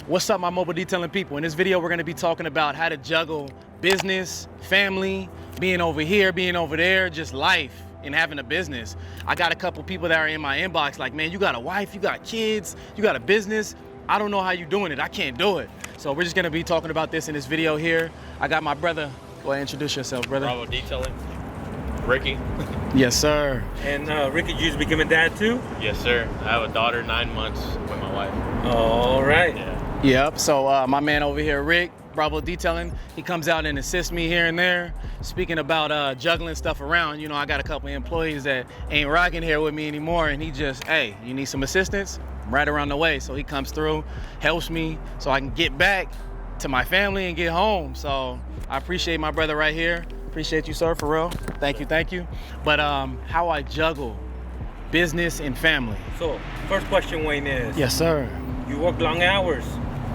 What's up, my mobile detailing people? In this video, we're gonna be talking about how to juggle business, family, being over here, being over there, just life and having a business. I got a couple people that are in my inbox like, man, you got a wife, you got kids, you got a business. I don't know how you're doing it. I can't do it. So we're just gonna be talking about this in this video here. I got my brother. Go ahead, introduce yourself, brother. Bravo Detailing. Ricky. Yes, sir. And Ricky, you just became a dad too? Yes, sir. I have a daughter, 9 months, with my wife. All right. Yeah. Yep, so my man over here, Rick, Bravo Detailing, he comes out and assists me here and there. Speaking about juggling stuff around, you know, I got a couple of employees that ain't rocking here with me anymore, and he just, hey, you need some assistance? I'm right around the way. So he comes through, helps me so I can get back to my family and get home. So I appreciate my brother right here. Appreciate you, sir, for real. Thank you, thank you. But how I juggle business and family. So, first question, Wayne, is... Yes, sir. You work long hours.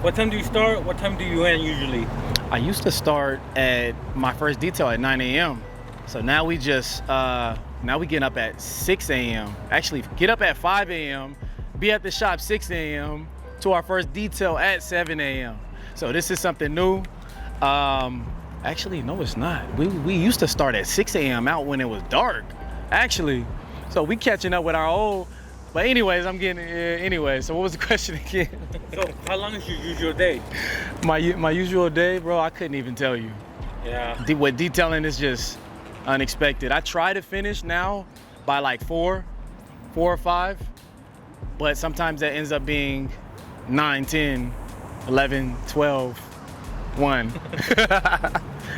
What time do you start? What time do you end usually? I used to start at my first detail at 9 a.m. So now we just, now we get up at 6 a.m. Actually, get up at 5 a.m., be at the shop 6 a.m. to our first detail at 7 a.m. So this is something new. Actually, no, it's not. We used to start at 6 a.m. out when it was dark, actually. So we catching up with our old, but anyways, I'm getting, anyway, so what was the question again? So, how long is your usual day? My usual day, bro, I couldn't even tell you. Yeah. What detailing is just unexpected. I try to finish now by like 4 or 5, but sometimes that ends up being 9, 10, 11, 12, 1.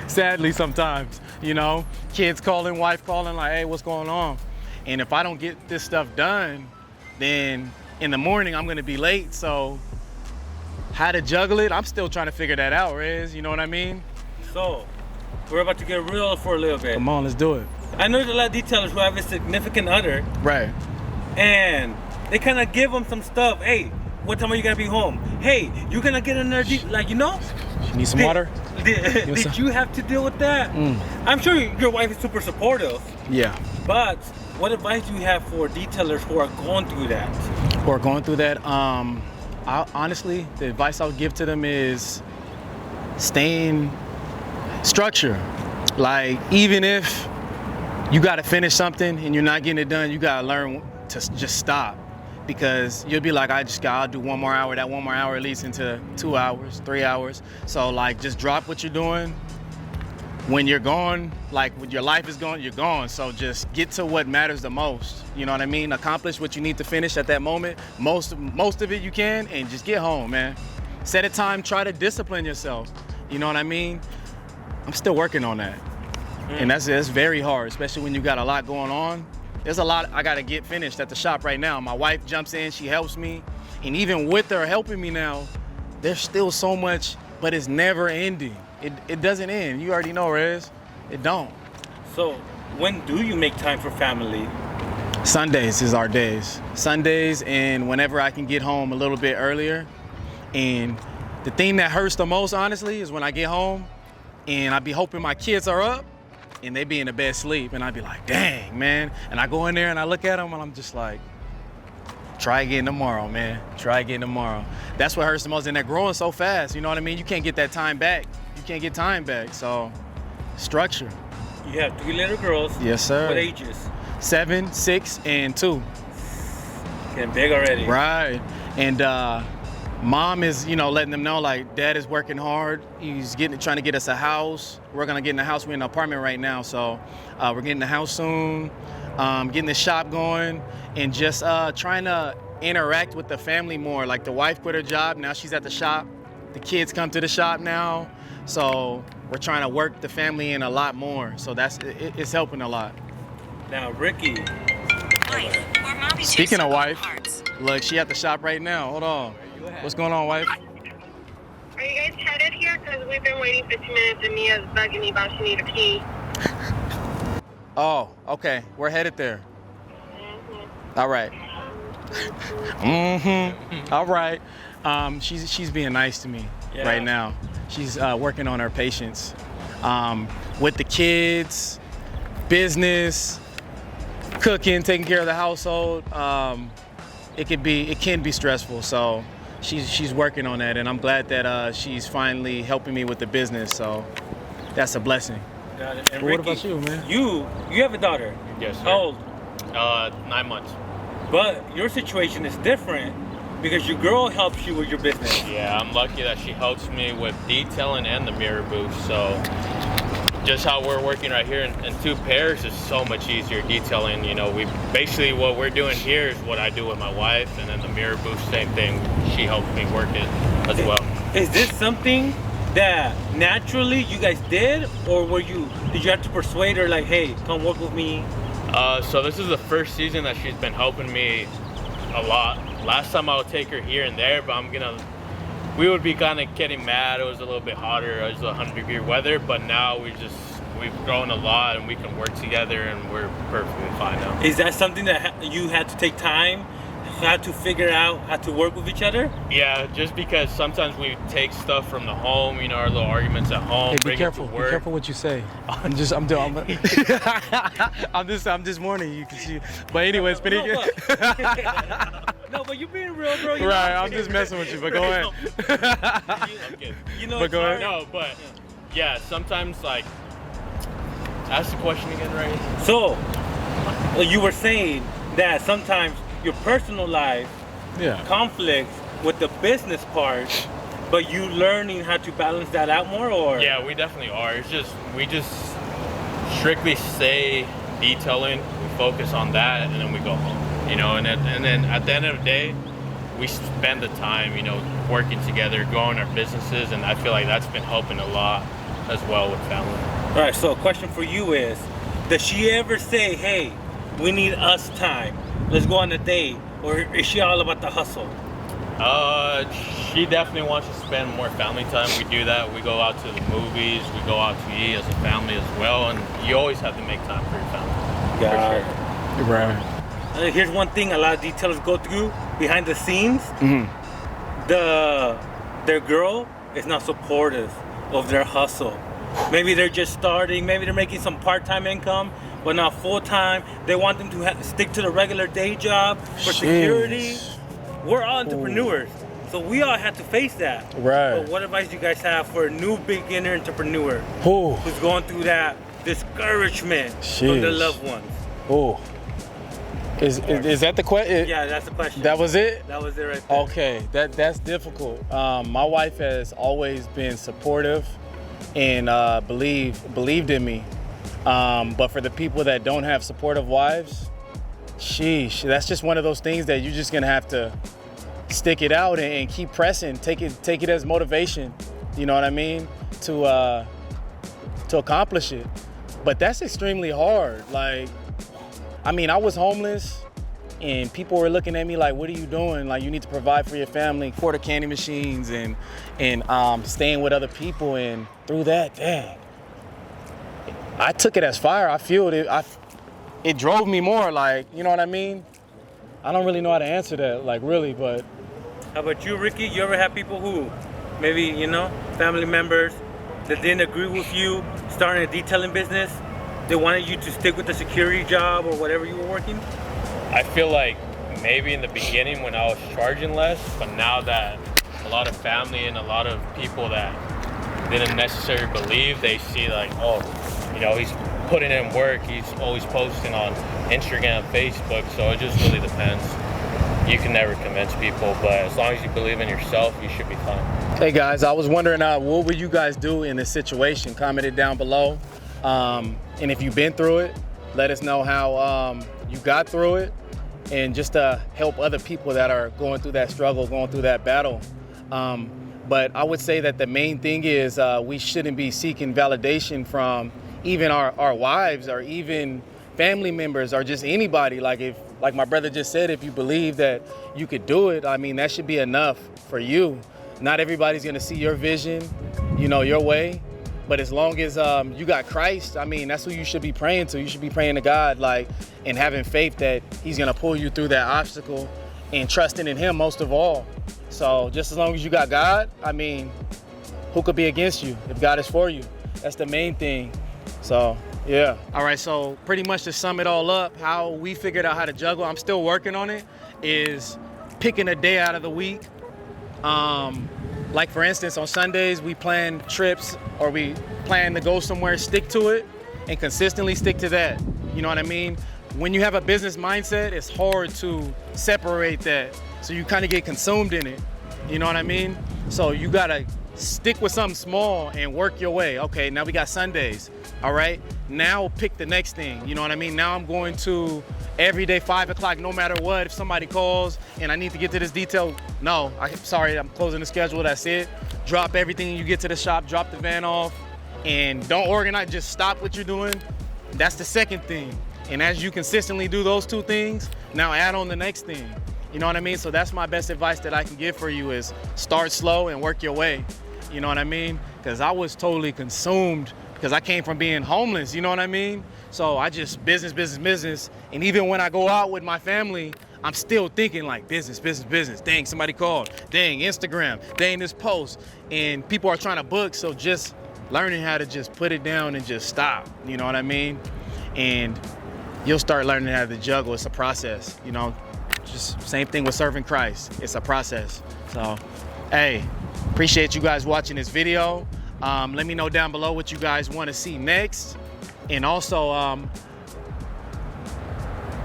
Sadly, sometimes, you know, kids calling, wife calling, like, hey, what's going on? And if I don't get this stuff done, then in the morning I'm gonna be late. So how to juggle it, I'm still trying to figure that out, Reyes, you know what I mean? So, we're about to get real for a little bit. Come on, let's do it. I know there's a lot of detailers who have a significant other, Right. and they kind of give them some stuff. Hey, what time are you gonna be home? Hey, you're gonna get another like, you know? You need some water? Did you have to deal with that? I'm sure your wife is super supportive. Yeah. But what advice do you have for detailers who are going through that? Or going through that, honestly, the advice I would give to them is staying structured. Like, even if you got to finish something and you're not getting it done, you got to learn to just stop. Because you'll be like, I'll do 1 more hour, that 1 more hour leads into 2 hours, 3 hours. So like, just drop what you're doing. When you're gone, like when your life is gone, you're gone. So just get to what matters the most. You know what I mean? Accomplish what you need to finish at that moment. Most of it you can, and just get home, man. Set a time, try to discipline yourself. You know what I mean? I'm still working on that. And that's very hard, especially when you got a lot going on. There's a lot I gotta get finished at the shop right now. My wife jumps in, she helps me. And even with her helping me now, there's still so much, but it's never ending. It doesn't end. You already know, Reyes. It don't. So, when do you make time for family? Sundays is our days. Sundays, and whenever I can get home a little bit earlier. And the thing that hurts the most, honestly, is when I get home and I be hoping my kids are up and they be in the bed sleep, and I be like, dang, man. And I go in there and I look at them and I'm just like, try again tomorrow, man. Try again tomorrow. That's what hurts the most, and they're growing so fast, you know what I mean? You can't get that time back. You can't get time back, so structure. You have 3 little girls. Yes, sir. What ages? 7, 6, and 2. Getting big already. Right, and mom is, you know, letting them know, like, dad is working hard. He's trying to get us a house. We're gonna get in the house. We're in an apartment right now, so we're getting the house soon. Getting the shop going, and just trying to interact with the family more. Like, the wife quit her job, now she's at the shop. The kids come to the shop now, so we're trying to work the family in a lot more. So it's helping a lot. Now, Ricky. Speaking of wife, look, she at the shop right now. Hold on. What's going on, wife? Are you guys headed here? Because we've been waiting 15 minutes and Mia's bugging me about she need a pee. Oh, okay. We're headed there. All right. All right. She's being nice to me right now. She's working on her patience with the kids, business, cooking, taking care of the household. It can be stressful. So she's working on that, and I'm glad that she's finally helping me with the business. So that's a blessing. Got it. And But what Ricky, about you, man? You have a daughter. Yes, sir. How old? 9 months. But your situation is different because your girl helps you with your business. Yeah, I'm lucky that she helps me with detailing and the mirror booth. So just how we're working right here in two pairs is so much easier detailing. You know, we basically what we're doing here is what I do with my wife, and then the mirror booth, same thing. She helps me work it as well. Is this something that naturally you guys did, or did you have to persuade her like, hey, come work with me? So this is the first season that she's been helping me a lot. Last time I would take her here and there, but we would be kind of getting mad. It was a little bit hotter. It was 100-degree weather, but now we've grown a lot and we can work together and we're perfectly fine now. Is that something that you had to take time, had to figure out how to work with each other? Yeah, just because sometimes we take stuff from the home, you know, our little arguments at home. Hey, bring be careful. it to Be work. careful what you say. I'm just warning you. Can see. But anyways, No, but you're being real, bro. You're right. not- I'm just messing with you. But go ahead. I'm kidding. You know, But it's go ahead. hard. No, but yeah, sometimes like, ask the question again, right? So, you were saying that sometimes your personal life Yeah. conflicts with the business part, but you learning how to balance that out more, or? Yeah, we definitely are. It's just we just strictly stay detailing. We focus on that, and then we go home. You know, and then at the end of the day, we spend the time, you know, working together, growing our businesses, and I feel like that's been helping a lot as well with family. All right. So, a question for you is: does she ever say, "Hey, we need us time. Let's go on a date," or is she all about the hustle? She definitely wants to spend more family time. We do that. We go out to the movies. We go out to eat as a family as well. And you always have to make time for your family. Got it. For sure. Right. Here's one thing a lot of detailers go through behind the scenes. Mhm. Their girl is not supportive of their hustle. Maybe they're just starting. Maybe they're making some part-time income, but not full-time. They want them to stick to the regular day job for security. We're all entrepreneurs, so we all have to face that. Right. But what advice do you guys have for a new beginner entrepreneur Ooh. who's going through that discouragement from their Sheesh. loved ones? Ooh. Is that the question? Yeah, that's the question. That was it? That was it right there. Okay, that's difficult. My wife has always been supportive and believed in me. But for the people that don't have supportive wives, sheesh, that's just one of those things that you're just gonna have to stick it out and keep pressing. Take it as motivation. You know what I mean? To accomplish it. But that's extremely hard. Like, I mean, I was homeless and people were looking at me like, what are you doing? Like, you need to provide for your family, quarter candy machines and staying with other people. And through that, dang, I took it as fire. I fueled it. It drove me more, like, you know what I mean? I don't really know how to answer that, like, really, but. How about you, Ricky? You ever have people who maybe, you know, family members that didn't agree with you starting a detailing business? They wanted you to stick with the security job or whatever you were working? I feel like maybe in the beginning when I was charging less, but now that a lot of family and a lot of people that didn't necessarily believe, they see like, oh, you know, he's putting in work, he's always posting on Instagram, Facebook, so it just really depends. You can never convince people, but as long as you believe in yourself, you should be fine. Hey guys, I was wondering what would you guys do in this situation? Comment it down below. And if you've been through it, let us know how you got through it, and just to help other people that are going through that struggle, going through that battle. But I would say that the main thing is we shouldn't be seeking validation from even our wives or even family members or just anybody. Like my brother just said, if you believe that you could do it, I mean, that should be enough for you. Not everybody's gonna see your vision, you know, your way. But as long as you got Christ, I mean, that's who you should be praying to. You should be praying to God, like, and having faith that he's gonna pull you through that obstacle and trusting in him most of all. So just as long as you got God, I mean, who could be against you if God is for you? That's the main thing. So, yeah. All right, so pretty much to sum it all up, how we figured out how to juggle, I'm still working on it, is picking a day out of the week Like for instance, on Sundays, we plan trips or we plan to go somewhere, stick to it and consistently stick to that. You know what I mean? When you have a business mindset, it's hard to separate that. So you kind of get consumed in it. You know what I mean? So you gotta stick with something small and work your way. Okay, now we got Sundays. All right, now pick the next thing. You know what I mean? Now I'm going to every day 5 o'clock, no matter what. If somebody calls and I need to get to this detail, no, sorry, I'm closing the schedule. That's it. Drop everything. You get to the shop, drop the van off, and don't organize. Just stop what you're doing. That's the second thing. And as you consistently do those two things, now add on the next thing. You know what I mean? So that's my best advice that I can give for you is start slow and work your way. You know what I mean? Because I was totally consumed because I came from being homeless, you know what I mean? So I just business. And even when I go out with my family, I'm still thinking like business. Dang, somebody called. Dang, Instagram. Dang, this post. And people are trying to book. So just learning how to just put it down and just stop. You know what I mean? And you'll start learning how to juggle. It's a process, you know? Just same thing with serving Christ. It's a process. So, hey, appreciate you guys watching this video. Let me know down below what you guys want to see next. And also,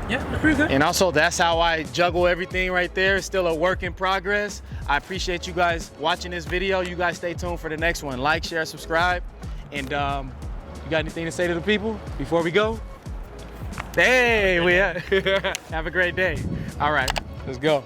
Yeah, that's pretty good. and also that's how I juggle everything right there. It's still a work in progress. I appreciate you guys watching this video. You guys stay tuned for the next one. Like, share, subscribe. And you got anything to say to the people before we go? Hey, have a great day. All right, let's go.